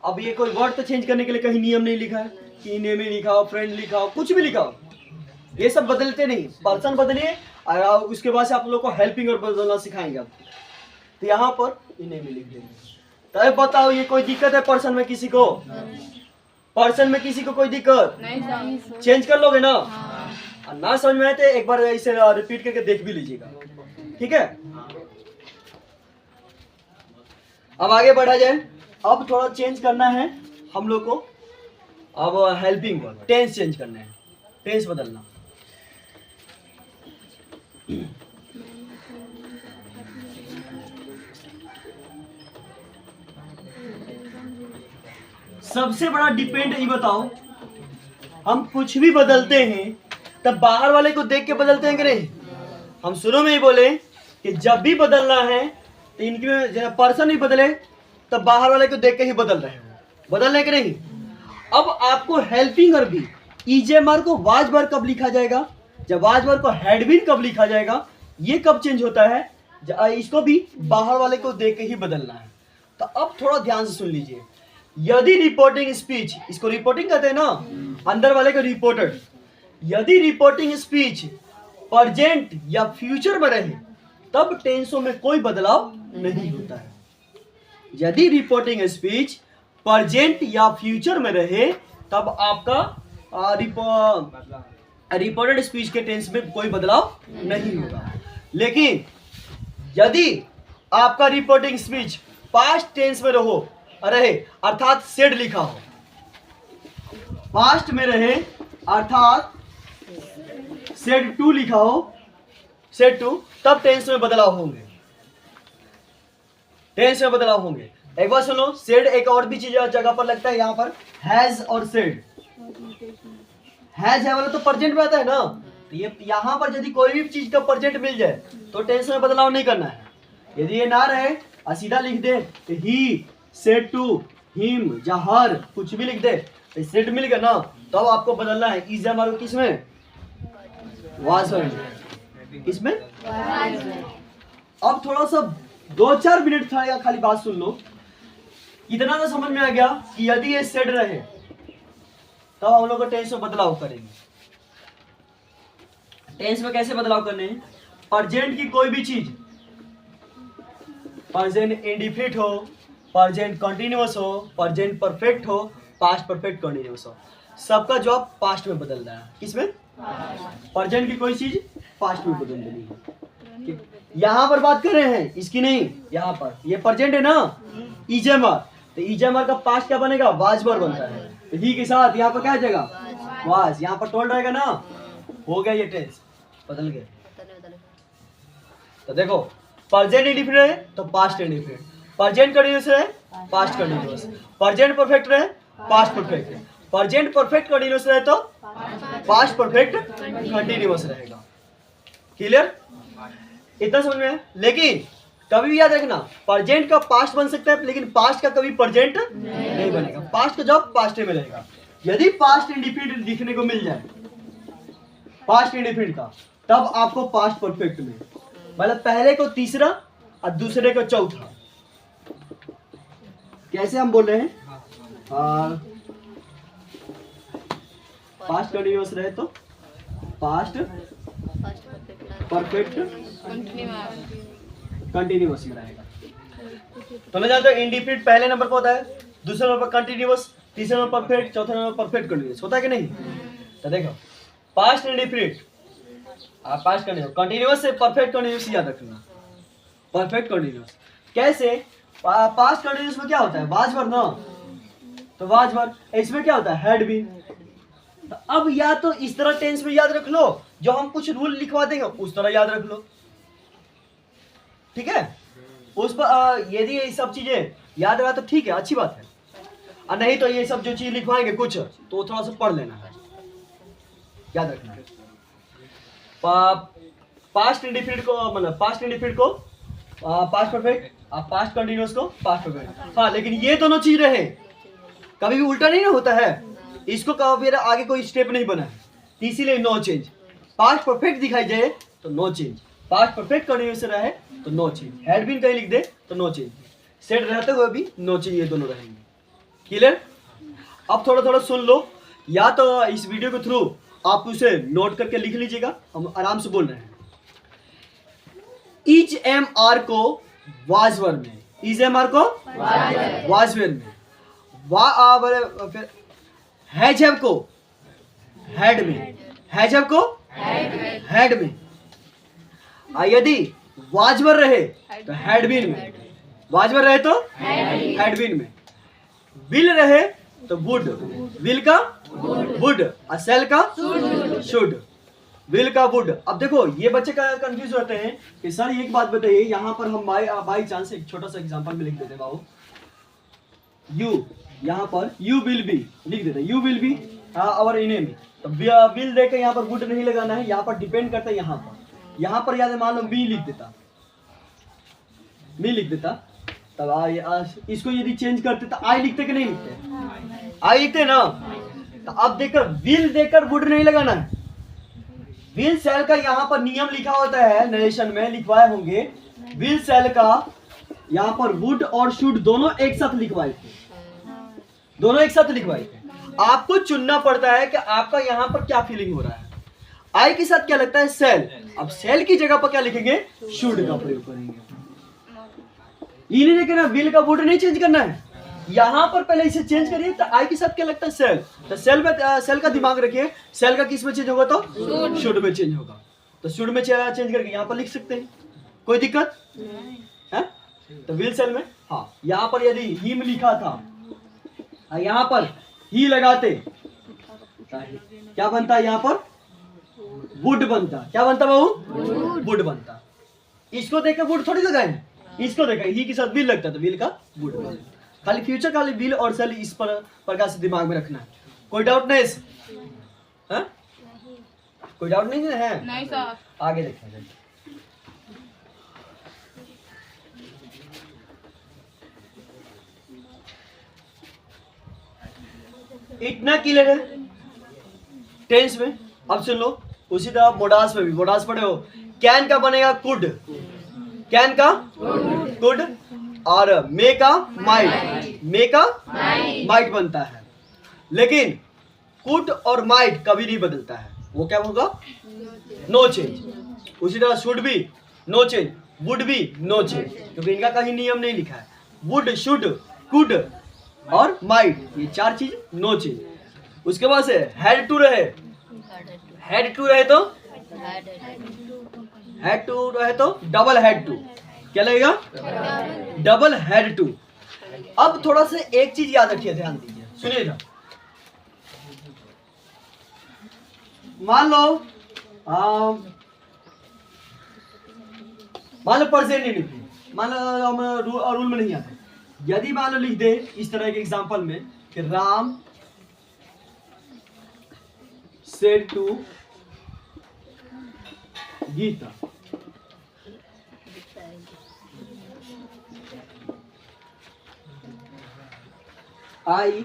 अब ये कोई वर्ड तो चेंज करने के लिए कहीं नियम नहीं लिखा है कि नेम ही लिखा हो, फ्रेंड लिखा हो, कुछ भी लिखा हो, ये सब बदलते नहीं। पर्सन बदलिए और उसके बाद से आप लोग को हेल्पिंग और बदलना सिखाएंगे आप। तो यहाँ पर नेम ही लिख देंगे। तो बताओ ये कोई दिक्कत है पर्सन में किसी को? पर्सन में किसी को कोई दिक्कत नहीं? चेंज कर लोगे ना? ना समझ में आए तो एक बार इसे रिपीट करके देख भी लीजिएगा, ठीक है? अब आगे बढ़ा जाए। अब थोड़ा चेंज करना है हम लोग को। अब हेल्पिंग वर्ब टेंस चेंज करना है, टेंस बदलना। सबसे बड़ा डिपेंड ये बताओ, हम कुछ भी बदलते हैं तब बाहर वाले को देख के बदलते हैं कि नहीं? हम शुरू में ही बोले कि जब भी बदलना है तो इनके पर्सन ही बदले तब बाहर वाले को देख के ही बदल रहे हैं, बदल रहे कि नहीं? अब आपको हेल्पिंग वर्ब भी ईजेमर को वाज वर्ब कब लिखा जाएगा, जब वाज वर्ब को हैड बीन कब लिखा जाएगा, ये कब चेंज होता है? इसको भी बाहर वाले को देख के ही बदलना है। तो अब थोड़ा ध्यान से सुन लीजिए। यदि रिपोर्टिंग स्पीच, इसको रिपोर्टिंग कहते हैं ना, अंदर वाले को रिपोर्टेड। यदि रिपोर्टिंग स्पीच प्रेजेंट या फ्यूचर में रहे तब टेंसों में कोई बदलाव नहीं होता है। यदि रिपोर्टिंग स्पीच प्रेजेंट या फ्यूचर में रहे तब आपका रिपोर्टेड स्पीच के टेंस में कोई बदलाव नहीं होगा। लेकिन यदि आपका रिपोर्टिंग स्पीच पास्ट टेंस में रहे अर्थात सेड लिखा हो, पास्ट में रहे अर्थात सेड टू लिखा हो, सेड टू, तब टेंस में बदलाव होंगे, टेंस में बदलाव होंगे। एक बार सुनो, सेड एक और भी चीज जगह पर लगता है, यहाँ पर हैज और सेड। हैज है वाला तो प्रेजेंट में आता है ना, तो ये यहाँ पर यदि कोई भी चीज का प्रेजेंट मिल जाए तो टेंस में बदलाव नहीं करना है। यदि ये ना रहे और सीधा लिख दे तो ही, सेड टू, हिम या हर, कुछ भी लिख दे तो सेड मिल गया ना, तब तो आपको बदलना है। इज हमारे किसमें? वाज में। किसमें? अब थोड़ा सा 2-4 मिनट था, खाली बात सुन लो। इतना तो समझ में आ गया कि यदि ये सेड रहे तब हम लोग को टेंस में बदलाव करेंगे। टेंस में कैसे बदलाव करने हैं? प्रेजेंट की कोई भी चीज, प्रेजेंट इंडिफिनिट हो, प्रेजेंट कंटिन्यूअस हो, प्रेजेंट परफेक्ट हो, पास्ट परफेक्ट कंटिन्यूअस हो, सबका जॉब पास्ट में बदलना है। किसमें? प्रेजेंट की कोई चीज पास्ट में बदल देनी है। यहां पर बात कर रहे हैं, इसकी नहीं। यहां पर ये प्रेजेंट है ना, इजेमर, तो इजेमर का पास्ट क्या बनेगा? वाज वर्ब बनता है। तो ही के साथ यहाँ पर क्या जाएगा? वाज। यहाँ पर टोल्ड रहेगा ना, हो गया ये टेंस, बदल गया। तो देखो, प्रेजेंट इंडिफिनिट है तो पास्ट इंडिफिनिट, प्रेजेंट कंटीन्यूअस है पास्ट कंटीन्यूअस, प्रेजेंट परफेक्ट रहे पास्ट परफेक्ट है, प्रेजेंट परफेक्ट कंटीन्यूअस रहे तो पास्ट परफेक्ट कंटीन्यूअस रहेगा। क्लियर? इतना समझ में है? लेकिन कभी भी याद रखना, प्रेजेंट का पास्ट बन सकता है लेकिन पास्ट का कभी प्रेजेंट नहीं बनेगा। पास्ट का जॉब पास्ट में रहेगा। यदि पास्ट इंडिफिनिट दिखने को मिल जाए, पास्ट इंडिफिनिट का, तब आपको पास्ट परफेक्ट में, मतलब पहले को तीसरा और दूसरे को चौथा। कैसे हम बोल रहे हैं? पास्ट कंटिन्यूअस रहे तो पास्ट परफेक्ट कंटिन्यूअस में रहेगा। तो मैं जानता हूं इंडिफिनिट पहले नंबर पर होता है, दूसरे नंबर पर कंटिन्यूअस, तीसरे नंबर परफेक्ट, चौथे नंबर परफेक्ट कंटिन्यूअस, होता है कि नहीं? तो देखो पास्ट इंडिफिनिट, आप पास्ट कंटिन्यूअस से परफेक्ट कंटिन्यूअस याद रखना। परफेक्ट कंटिन्यूअस कैसे? पास्ट कंटिन्यूअस में क्या होता है? वाज वर्ब ना, तो वाज वर्ब। इसमें क्या होता है? Had been. तो अब या तो इस तरह टेंस में याद रख लो, जो हम कुछ रूल लिखवा देंगे उस तरह याद रख लो, ठीक है? उस पर यदि ये सब चीजें याद रहा तो ठीक है, अच्छी बात है, और नहीं तो ये सब जो चीज लिखवाएंगे कुछ तो थोड़ा सा पढ़ लेना है, याद रखना है। पास्ट इंडिफिनिट को, मतलब पास्ट इंडिफिनिट को पास्ट परफेक्ट, पास्ट कंटिन्यूअस को पास्ट परफेक्ट। हाँ, लेकिन ये दोनों चीज रहे, कभी भी उल्टा नहीं ना होता है, इसको कभी आगे कोई स्टेप नहीं बना है, इसीलिए नो चेंज। पास्ट परफेक्ट दिखाई जाए तो no change, past perfect continuous रहे तो नो चेंज, हैड बीन कहीं लिख दे तो नो चेंज, सेट रहते हुए भी नो चेंज, ये दोनों रहेंगे। क्लियर? अब थोड़ा थोड़ा सुन लो, या तो इस वीडियो के थ्रू आप उसे नोट करके लिख लीजिएगा, हम आराम से बोल रहे हैं। इच एम आर को वाज वर्ब में, इज एम आर को वाज वर्ब में, फिर हैज हैव को हैड में, हैज हैव को हैड में, यदि वाजवर रहे तो हैड बीन में, वाजवर रहे तो हैड बीन में, विल रहे तो वुड, विल का वुड, और सेल का शुड, विल का वुड। अब देखो ये बच्चे का कंफ्यूज होते हैं कि सर एक बात बताइए, यहाँ पर हम बाई चांस एक छोटा सा एग्जांपल में लिख देते हैं बाबू, यू, यहाँ पर यू विल बी लिख देते हैं, यू विल बी और इन्हें भी, तो विल देकर यहाँ पर वुड नहीं लगाना है, यहाँ पर डिपेंड करता है, यहाँ पर याद मान लो मी लिख देता, मी लिख देता, तब इसको यदि चेंज करते तो आई लिखते कि नहीं लिखते? आई लिखते ना। तो अब देखकर विल देकर वुड नहीं लगाना है, विल सेल का यहाँ पर नियम लिखा होता है, नरेशन में लिखवाए होंगे, विल सेल का यहाँ पर वुड और शुड दोनों एक साथ लिखवाए थे, दोनों एक साथ लिखवाए थे। आपको चुनना पड़ता है कि आपका यहाँ पर क्या फीलिंग हो रहा है, आई के साथ क्या लगता है? सेल। अब सेल की जगह पर क्या लिखेंगे? शुड का प्रयोग करेंगे। इन्हें लेकिन विल का वुड नहीं चेंज करना है, यहाँ पर पहले इसे चेंज करिए, तो आई के साथ क्या लगता है? सेल। तो सेल में, सेल का दिमाग रखिए, सेल का किस में चेंज होगा? तो शुड में चेंज होगा, तो शुड में चेंज करके यहाँ पर लिख सकते हैं, कोई दिक्कत है? तो विल सेल में, हाँ, यहाँ पर यदि ही में लिखा था, यहाँ पर ही लगाते क्या बनता है? यहाँ पर वुड बनता। क्या बनता बाबू? वुड बनता। इसको देखकर वुड थोड़ी लगाए, इसको देखा ही के साथ विल लगता तो विल का वुड बनता। खाली फ्यूचर खाली विल और सेल इस प्रकार से दिमाग में रखना है। कोई डाउट नहीं? हाँ, कोई डाउट नहीं है? नहीं सर। आगे देखा जाए। इतना क्लियर है टेंस में। अब सुन लो, उसी तरह मोडास में भी, मोडास पढ़े हो, कैन का बनेगा कुड, कैन का कुड, और मे का माइट, मे का माइट बनता है। लेकिन कुड और माइट कभी नहीं बदलता है, वो क्या होगा? No change. उसी तरह शुड भी नो चेंज, वुड भी नो चेंज, क्योंकि इनका कहीं नियम नहीं लिखा है। वुड, शुड, कुड और माइट, ये चार चीज नो चेंज। उसके बाद से हैड टू रहे, हैड टू रहे तो डबल हैड टू, क्या लगेगा? Double had to. अब थोड़ा सा एक चीज याद रखिए, ध्यान दीजिए, सुनिएगा। मान लो प्रेजेंट इंडिफिनिट, मान लो हम रूल में नहीं आते, यदि मान लो लिख दे इस तरह के एग्जांपल में कि Ram said to Gita, I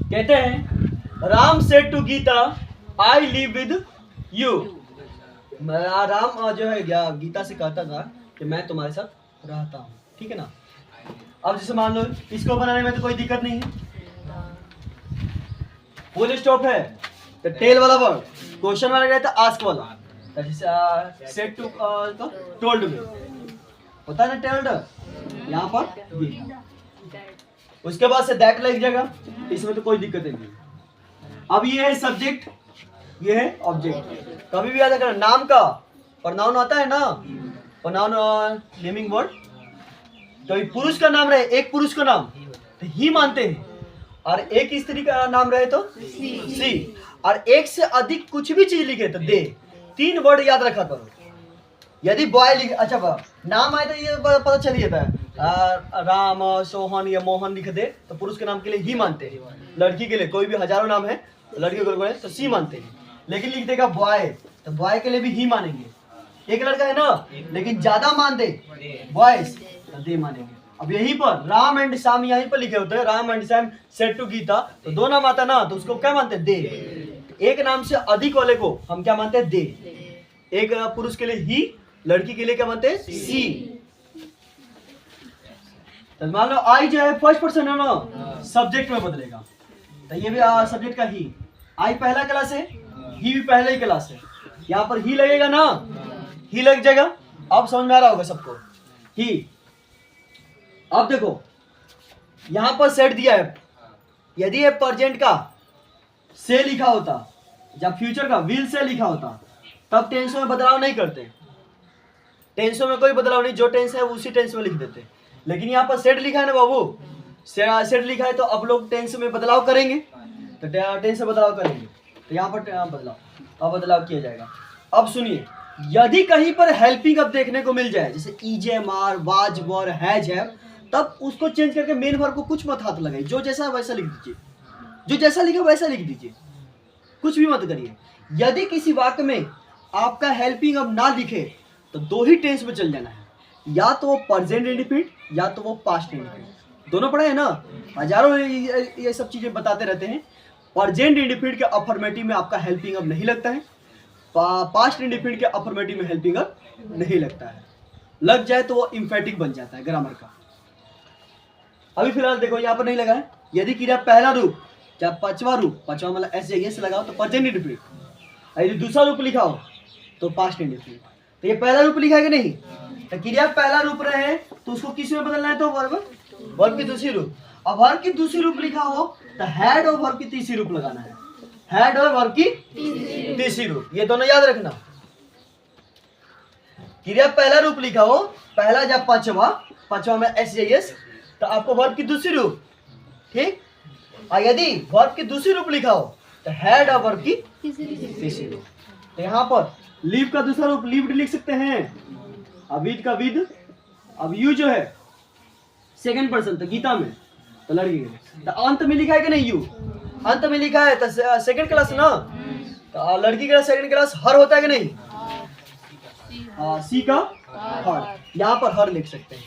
कहते हैं Ram said to Gita I live with you. Ram जो है गीता से कहता था कि मैं तुम्हारे साथ रहता हूँ, ठीक है ना। अब जैसे मान लो इसको बनाने में तो कोई दिक्कत नहीं है, फुल स्टॉप है तो टेल वाला वर्ड, क्वेश्चन वाला रहता है आस्क वाला, सेड टू टोल्ड मी होता है ना, टेल्ड यहाँ पर गीता। उसके बाद से दैट लग जाएगा, इसमें तो कोई दिक्कत नहीं। अब ये है सब्जेक्ट, ये है ऑब्जेक्ट। कभी भी याद रखना नाम का प्रोनाउन आता है ना, प्रोनाउन नेमिंग वर्ड, तो पुरुष का नाम रहे, एक पुरुष का नाम तो ही मानते हैं, और एक स्त्री का नाम रहे तो सी, और एक से अधिक कुछ भी चीज लिखे तो दे। 3 वर्ड याद रखा करो। यदि बॉय लिखे, अच्छा नाम आए तो ये पता चलिए था राम सोहन या मोहन लिख दे तो पुरुष के नाम के लिए ही मानते हैं। लड़की के लिए कोई भी हजारों नाम है, लड़की को तो सी मानते हैं। लेकिन लिख देगा बॉय तो बॉय के लिए भी ही मानेंगे। एक लड़का है ना लेकिन ज्यादा मानते बॉयज तो दे मानेंगे। अब यहीं पर राम एंड श्याम यहीं पर लिखे होते हैं, Ram and Shyam said to Gita, तो 2 नाम आता ना तो उसको क्या मानते हैं, दे। एक नाम से अधिक वाले को हम क्या मानते हैं, दे। एक पुरुष के लिए ही, लड़की के लिए क्या मानते हैं, सी। तो मान लो आई जो है फर्स्ट पर्सन है ना, सब्जेक्ट में बदलेगा, तो ये भी सब्जेक्ट का ही। आई पहला क्लास है, ही भी पहले ही क्लास है, यहाँ पर ही लगेगा ना, ही लग जाएगा। अब समझ में आ रहा होगा सबको, ही। अब देखो यहां पर सेट दिया है, यदि ये प्रेजेंट का से लिखा होता या फ्यूचर का विल से लिखा होता तब टेंस में बदलाव नहीं करते, टेंसों में कोई बदलाव नहीं, जो टेंस है उसी टेंस में लिख देते। लेकिन यहाँ पर सेट लिखा है ना बाबू, सेट लिखा है तो अब लोग टेंस में बदलाव करेंगे, तो टेंस में बदलाव करेंगे, तो यहाँ पर बदलाव किया जाएगा। अब सुनिए, यदि कहीं पर हेल्पिंग अब देखने को मिल जाए, जैसे ईजे मार वाज वर हैज है, तब उसको चेंज करके मेन वर्ब को कुछ मत हाथ लगाइए, जो जैसा वैसा लिख दीजिए, जो जैसा लिखा वैसा लिख दीजिए, कुछ भी मत करिए। यदि किसी वाक्य में आपका हेल्पिंग अब ना दिखे तो 2 ही टेंस में चल जाना है, या तो वो प्रेजेंट इंडिफिनिट या तो वो पास्ट इंडिफिनिट। दोनों पढ़े हैं ना, हजारों ये सब चीजें बताते रहते हैं। प्रेजेंट इंडिफिनिट के अफर्मेटिव में आपका हेल्पिंग अब नहीं लगता है, पास्ट इंडिफिनिट के अफर्मेटिव में हेल्पिंग अब नहीं लगता है, लग जाए तो वो इम्फेटिक बन जाता है ग्रामर का। अभी फिलहाल देखो यहाँ पर नहीं लगा है, यदि क्रिया पहला रूप या 5वां रूप, 5वां मतलब एस लगाओ तो प्रेजेंट इंडिफिनिट, यदि दूसरा रूप लिखा हो तो पास्ट इंडिफिनिट। तो ये पहला रूप लिखा है कि नहीं, तो क्रिया पहला रूप रहे तो उसको किस में बदलना है, तो वर्ब की दूसरी रूप। अब वर्ब की दूसरी रूप लिखा हो तो हैड और वर्ब की तीसरी रूप लगाना है, हैड और वर्ब की तीसरी रूप, ये दोनों याद रखना। क्रिया पहला रूप लिखा हो, पहला या 5वां में एस तो आपको वर्ब की दूसरी रूप, ठीक। और यदि वर्ब की दूसरी रूप लिखा हो तो हैड और वर्ब की तीसरी रूप। तो यहाँ पर लीव का दूसरा रूप लीव्ड लिख सकते हैं, विद का विद। अब यू जो है सेकंड पर्सन, तो गीता में तो लड़की के, तो अंत में लिखा है कि नहीं, यू अंत में लिखा है तो सेकंड क्लास ना, तो लड़की का सेकंड क्लास हर होता है कि नहीं, सी का हर, यहाँ पर हर लिख सकते हैं।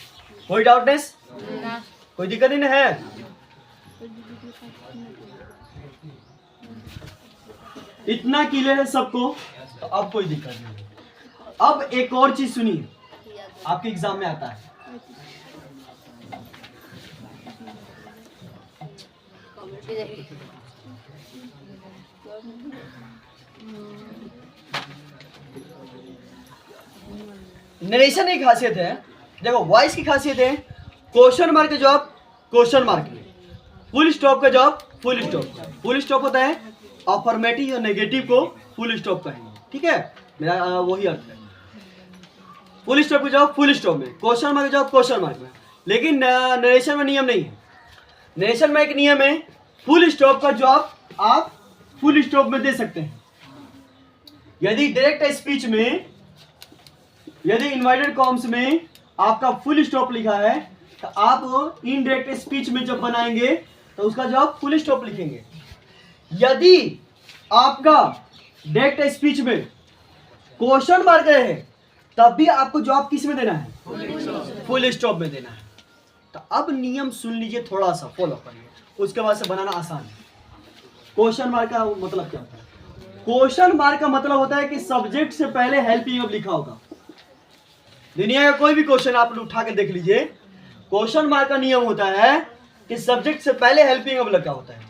कोई डाउटनेस, कोई दिक्कत नहीं है। इतना क्लियर है सबको, तो अब कोई दिक्कत नहीं। अब एक और चीज सुनिए, आपके एग्जाम में आता है, नरेशन की खासियत है, देखो वॉइस की खासियत है, क्वेश्चन मार्क का जवाब क्वेश्चन मार्क में, फुल स्टॉप का जवाब फुल स्टॉप। फुल स्टॉप होता है अफर्मेटिव या नेगेटिव को फुल स्टॉप कहेंगे, ठीक है, मेरा वही अर्थ है। फुल स्टॉप का जवाब फुल स्टॉप में, क्वेश्चन मार्क का जवाब क्वेश्चन मार्क में। लेकिन नरेशन में नियम नहीं है, नरेशन में एक नियम है, फुल स्टॉप का जवाब आप फुल स्टॉप में दे सकते हैं। यदि डायरेक्ट स्पीच में, यदि इन्वर्टेड कॉम्स में आपका फुल स्टॉप लिखा है तो आप इनडायरेक्ट स्पीच में जब बनाएंगे तो उसका जवाब फुल स्टॉप लिखेंगे। यदि आपका डायरेक्ट स्पीच में क्वेश्चन मार्क है तब भी आपको जवाब किस में देना है? फुल स्टॉप में देना है। तो अब नियम सुन लीजिए, थोड़ा सा फॉलो करिए, उसके बाद से बनाना आसान है। क्वेश्चन मार्क का मतलब क्या होता है? क्वेश्चन मार्क का मतलब होता है कि सब्जेक्ट से पहले हेल्पिंग वर्ब लिखा होगा। दुनिया का कोई भी क्वेश्चन आप लोग उठा के देख लीजिए, क्वेश्चन मार्क का नियम होता है कि सब्जेक्ट से पहले हेल्पिंग वर्ब लगा होता है।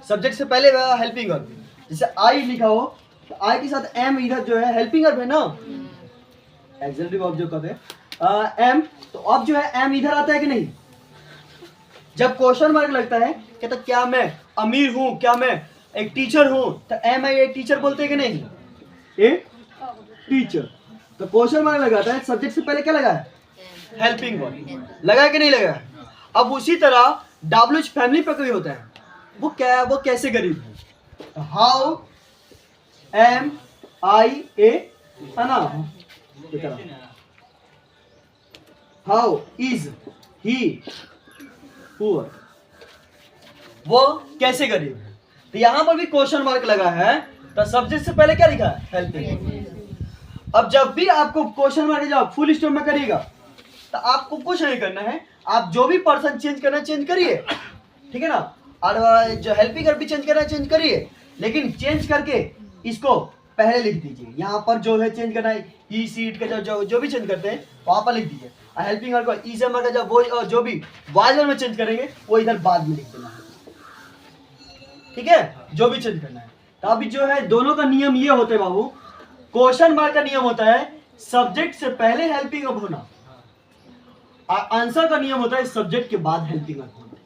सब्जेक्ट से पहले हेल्पिंग वर्ब, जैसे आई लिखा हो तो आई के साथ एम इधर जो है हेल्पिंग वर्ब है ना, एक्सिलरी वर्ब जो कहते हैं एम, तो अब जो है एम इधर आता है कि नहीं? जब क्वेश्चन मार्क लगता है कहता क्या मैं अमीर हूं, क्या मैं एक टीचर हूं, तो एम आई ए टीचर बोलते हैं कि नहीं? A teacher. तो क्वेश्चन मार्क लगाता है, सब्जेक्ट से पहले क्या लगा है? हेल्पिंग वर्ब लगा है कि नहीं लगा है? अब उसी तरह डब्ल्यूएच फैमिली पर कोई होता है, वो कैसे गरीब है? हाउ एम आई ए है ना, हाउ इज ही पुअर, वो कैसे गरीब है? तो यहां पर भी क्वेश्चन मार्क लगा है, तो सब्जेक्ट से पहले क्या लिखा है? हेल्पिंग। अब जब भी आपको क्वेश्चन मार्क जब फुल स्टॉप में करिएगा तो आपको कुछ नहीं करना है, आप जो भी पर्सन चेंज करना है चेंज करिए, ठीक है ना, और जो हेल्पिंग वर्ब भी चेंज करना है चेंज करिए, लेकिन चेंज करके इसको पहले लिख दीजिए। यहाँ पर जो है चेंज करना है, ई सीट का जो भी चेंज करते हैं वहां पर लिख दीजिए, और हेल्पिंग वर्ब को ई से का जो भी वाइजर में चेंज करेंगे वो इधर बाद में लिख देना है, ठीक है, जो भी चेंज करना है। तो अभी जो है दोनों का नियम ये होता है बाबू, क्वेश्चन मार्क का नियम होता है सब्जेक्ट से पहले हेल्पिंग वर्ब होना, आंसर का नियम होता है सब्जेक्ट के बाद हेल्पिंग वर्ब होना।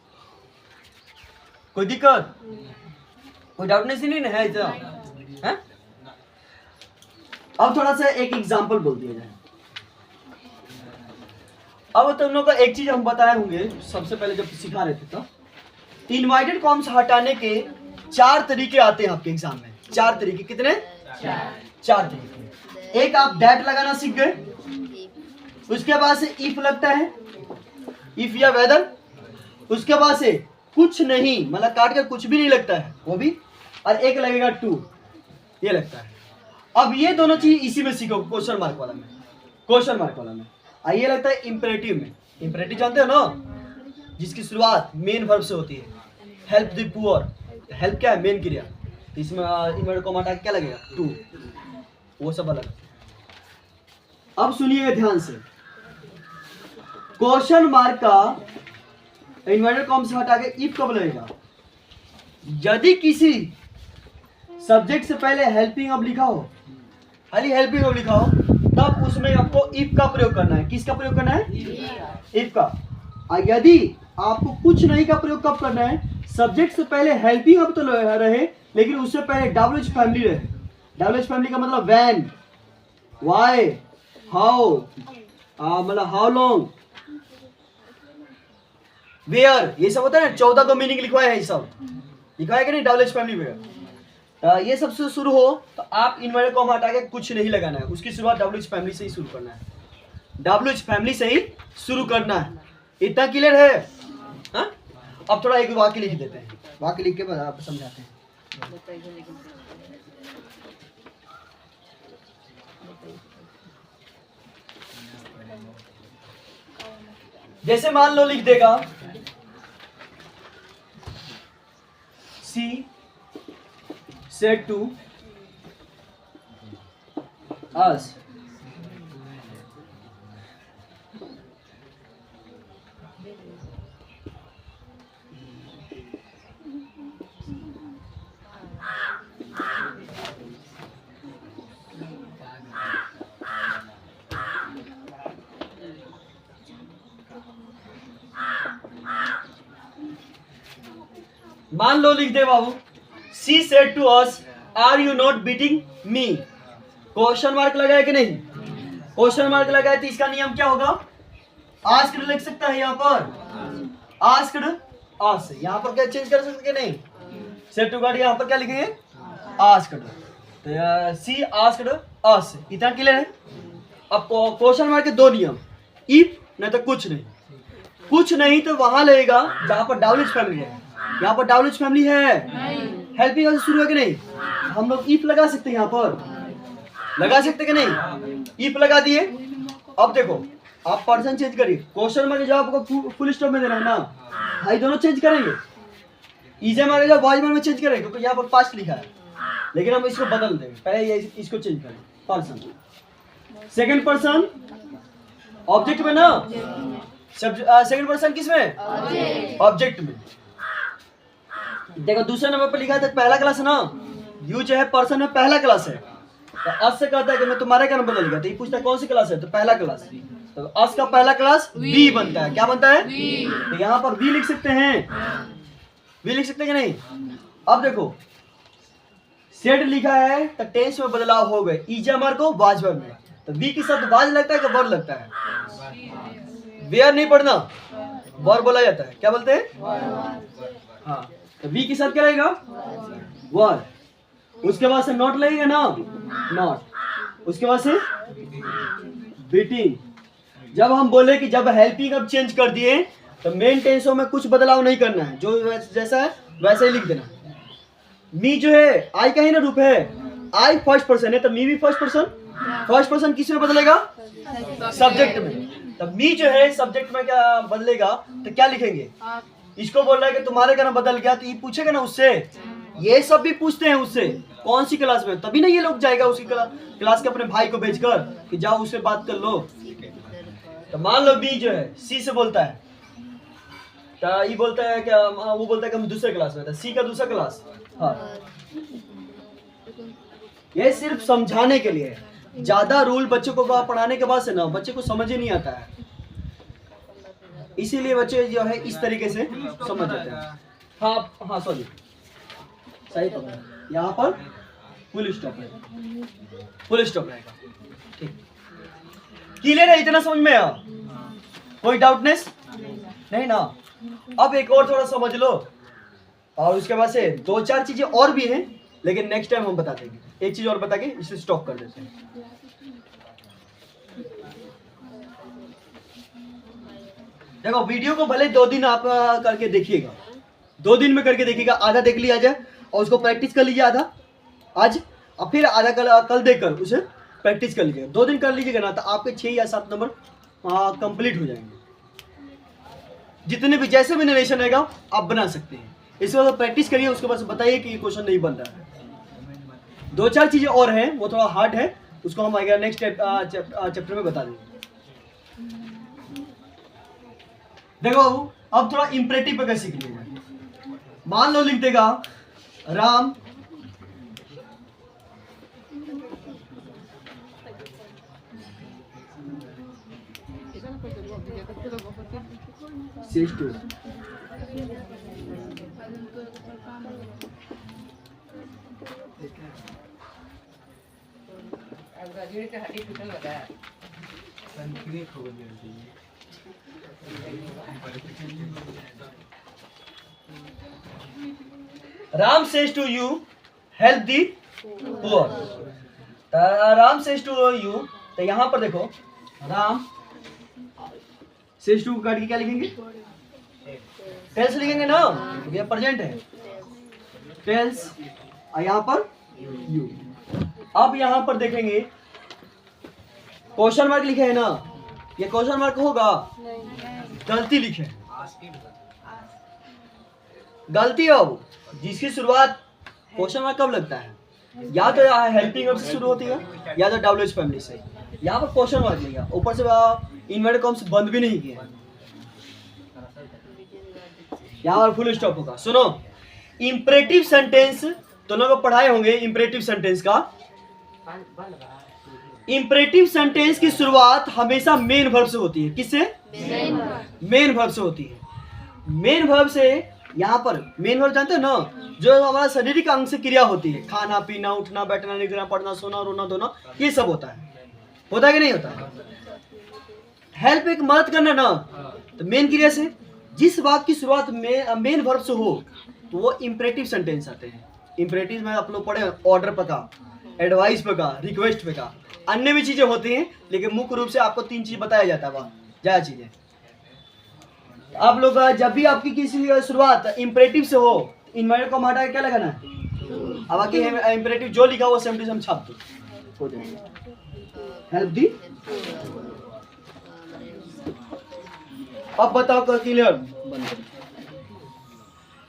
कोई दिक्कत, कोई डाउट नहीं है इतना है? अब थोड़ा सा एक एग्जांपल बोल दिया जाए। अब तुम लोग को एक चीज हम बताए होंगे सबसे पहले जब सिखा रहे थे, तो इनवाइटेड कॉम्स हटाने के 4 तरीके आते हैं आपके एग्जाम में। 4 तरीके, कितने? 4 तरीके। एक आप दैट लगाना सीख गए, उसके बाद से इफ लगता है, इफ या वेदर, उसके बाद से कुछ नहीं मतलब काट कर कुछ भी नहीं लगता है वो भी, और एक लगेगा टू, ये लगता है। अब ये दोनों चीज इसी में सीखो, क्वेश्चन मार्क वाला में, क्वेश्चन मार्क वाला में। ये लगता है इंपरेटिव में। इंपरेटिव जानते हो ना, जिसकी शुरुआत मेन वर्ब से होती है, हेल्प द पुअर, हेल्प क्या है? मेन क्रिया, इसमें इन्वर्टेड कॉमा हटा के क्या लगेगा? टू, वो सब अलग। अब सुनिएगा ध्यान से, क्वेश्चन मार्क का इन्वर्टेड कॉमा से हटा के इफ कब लगेगा? यदि किसी सब्जेक्ट से पहले हेल्पिंग वर्ब लिखा हो, खाली हेल्पिंग वर्ब लिखा हो, तब उसमें आपको इफ का प्रयोग करना है। किसका प्रयोग करना है? इफ का। और यदि आपको कुछ नहीं का प्रयोग कब करना है? सब्जेक्ट से पहले हेल्पिंग वर्ब तो रहे, लेकिन उससे पहले डब्ल्यूएच फैमिली रहे। डब्ल्यूएच फैमिली का मतलब व्हेन, व्हाई, हाउ, मतलब हाउ लॉन्ग, वेयर, ये सब होता है ना। 14 का मीनिंग लिखवाया है, ये सब लिखवाया कि नहीं डब्ल्यूएच फैमिली में? ये सब से शुरू हो तो आप इन्वर्टेड कॉमा हटा के कुछ नहीं लगाना है, उसकी शुरुआत डब्ल्यूएच फैमिली से ही शुरू करना है। डब्ल्यूएच फैमिली से ही शुरू करना है। इतना क्लियर है? हाँ? अब थोड़ा एक वाक्य लिख देते हैं, वाक्य लिख के आप समझाते हैं। जैसे मान लो लिख देगा सी said to us, मान लो लिख दे बाबू, She said to us, "Are you not beating me?" Question mark लगाया कि नहीं? क्वेश्चन मार्क लगाया तो इसका नियम क्या होगा? आस्क्ड लिख सकता है यहाँ पर, आस्क्ड अस। यहाँ पर क्या चेंज कर सकते नहीं? सेड टू गार्ड यहाँ पर क्या लिखेंगे? आस्क्ड। तो सी आस्क्ड अस, इतना क्लियर है? अब क्वेश्चन मार्क के 2 नियम, इफ नहीं तो कुछ नहीं। कुछ नहीं तो वहां लगेगा जहां पर डब्ल्यूएच फैमिली है। यहाँ पर डब्ल्यूएच फैमिली है, हेल्पिंग से शुरू है कि नहीं? हम लोग इफ लगा सकते हैं, यहाँ पर लगा सकते कि नहीं? इफ लगा दिए। अब देखो आप पर्सन चेंज करिए, क्वेश्चन मार्क जवाब आपको फुल स्टॉप में देना है ना, भाई दोनों चेंज करेंगे। इजे मार्क जवाब वाज में चेंज करेंगे क्योंकि यहाँ पर पास्ट लिखा है, लेकिन हम इसको बदल देंगे। पहले इसको चेंज करें, पर्सन सेकंड पर्सन ऑब्जेक्ट में ना, सेकंड पर्सन किस में? ऑब्जेक्ट में। देखो दूसरे नंबर पर लिखा है पहला क्लास है ना, यू जो है पर्सन में पहला क्लास है, तो अस से कहता है कि मैं तुम्हारे का नंबर बदल, तो ये पूछता है कौन सी क्लास है, तो पहला क्लास, तो अस का पहला क्लास वी बनता है। क्या बनता है? तो यहाँ पर वी लिख सकते हैं, वी लिख सकते हैं कि नहीं? अब देखो सेड लिखा है तो टेंस में बदलाव हो गए, ईजा मार को वाज वर्ब में, तो वी के साथ वाज लगता है कि वर्ब लगता है? वेयर नहीं पढ़ना, वर्ब बोला जाता है। क्या बोलते हैं? हाँ, तो वी के साथ क्या रहेगा? वर्ब। उसके बाद से नॉट लगेगा ना, नॉट। उसके बाद से बीटिंग। जब हम बोले कि जब हेल्पिंग अब चेंज कर दिए तो मेन टेंसों में कुछ बदलाव नहीं करना है, जो जैसा है वैसे ही लिख देना। मी जो है आई का ही ना रूप है, आई फर्स्ट पर्सन है तो मी भी फर्स्ट पर्सन। फर्स्ट पर्सन किस में बदलेगा? सब्जेक्ट में। तब मी जो है सब्जेक्ट में क्या बदलेगा, तो क्या लिखेंगे? इसको बोल रहा है कि तुम्हारे का नाम बदल गया, तो ये पूछेगा ना उससे, ये सब भी पूछते हैं उससे कौन सी क्लास में, तभी ना ये लोग जाएगा उसकी क्लास के अपने भाई को भेजकर कि जाओ उससे बात कर लो। तो मान लो बी जो है सी से बोलता है, तो ये बोलता है क्या, वो बोलता है कि हम दूसरे क्लास में, सी का दूसरा क्लास। हाँ, ये सिर्फ समझाने के लिए है। ज्यादा रूल बच्चों को पढ़ाने के बाद से ना बच्चे को समझ ही नहीं आता है, इसीलिए बच्चे जो है इस तरीके से समझ जाते हैं। हाँ हाँ सॉरी, सही पकड़ा, यहाँ पर फुल स्टॉप रहेगा, फुल स्टॉप रहेगा। ठीक, क्लियर है? इतना समझ में आया? कोई डाउटनेस नहीं ना? अब एक और थोड़ा समझ लो, और उसके बाद से दो चार चीजें और भी हैं, लेकिन नेक्स्ट टाइम हम बता देंगे। एक चीज और बता के इसे स्टॉप कर देते हैं। देखो वीडियो को भले 2 दिन आप करके देखिएगा, 2 दिन में करके देखिएगा, आधा देख लिया जाए और उसको प्रैक्टिस कर लीजिए आधा आज, और फिर आधा कल देखकर उसे प्रैक्टिस कर लीजिएगा। 2 दिन कर लीजिएगा ना, तो आपके 6 या 7 नंबर कंप्लीट हो जाएंगे। जितने भी जैसे भी नरेशन रहेगा आप बना सकते हैं। इसके बाद प्रैक्टिस करिए, उसके बाद बताइए कि ये क्वेश्चन नहीं बन रहा है। 2-4 चीजें और हैं, वो थोड़ा हार्ड है, उसको हम आएगा नेक्स्ट चैप्टर में बता देंगे। देखो अब थोड़ा इंपरेटिव पे सीख लीजिए। मान लो लिख देगा Ram says to Ram says to you help the poor. Ram says to you, तो यहां पर देखो राम सेज टू काट के क्या लिखेंगे? टेल्स लिखेंगे ना, ये प्रेजेंट है, टेल्स, और यहां पर यू। अब यहां पर देखेंगे क्वेश्चन मार्क लिखे है ना, ये क्वेश्चन मार्क होगा, गलती लिखे, गलती हो जिसकी शुरुआत क्वेश्चन मार्क कब लगता है? या तो हेल्पिंग वर्ब से शुरू होती है या तो डब्ल्यूएच फैमिली से। यहाँ पर क्वेश्चन मार्क लिखा, ऊपर से इन्वर्टेड कॉम्स बंद भी नहीं किए, यहाँ पर फुल स्टॉप होगा। सुनो, इंपरेटिव सेंटेंस दोनों को पढ़ाए होंगे। इंपरेटिव सेंटेंस का, इंपरेटिव सेंटेंस की शुरुआत हमेशा मेन वर्ब से होती है। किससे? मेन वर्ब से होती है। मेन वर्ब से यहाँ पर मेन वर्ब जानते हो ना, जो हमारा शारीरिक अंग से क्रिया होती है, खाना पीना, उठना बैठना, लिखना पढ़ना, सोना रोना धोना, ये सब होता है कि नहीं होता है? हेल्प एक मदद करना ना, तो मेन क्रिया से जिस वाक्य की शुरुआत मेन वर्ब से हो तो वो इंपरेटिव सेंटेंस आते हैं। इंपरेटिव में आप लोग पढ़े ऑर्डर पे का, एडवाइस पे का, रिक्वेस्ट पे का, अन्य भी चीजें होती हैं, लेकिन मुख्य रूप से आपको 3 चीज बताया जाता है, वहां ज्यादा चीजें। आप लोग जब भी आपकी किसी शुरुआत इंपरेटिव से हो, इन्वर्टेड कॉमा हटा के क्या लगाना है? अब आगे इंपेरेटिव जो लिखा वो सेम टू सेम छाप दो। हेल्प दी। अब बताओ क्लियर,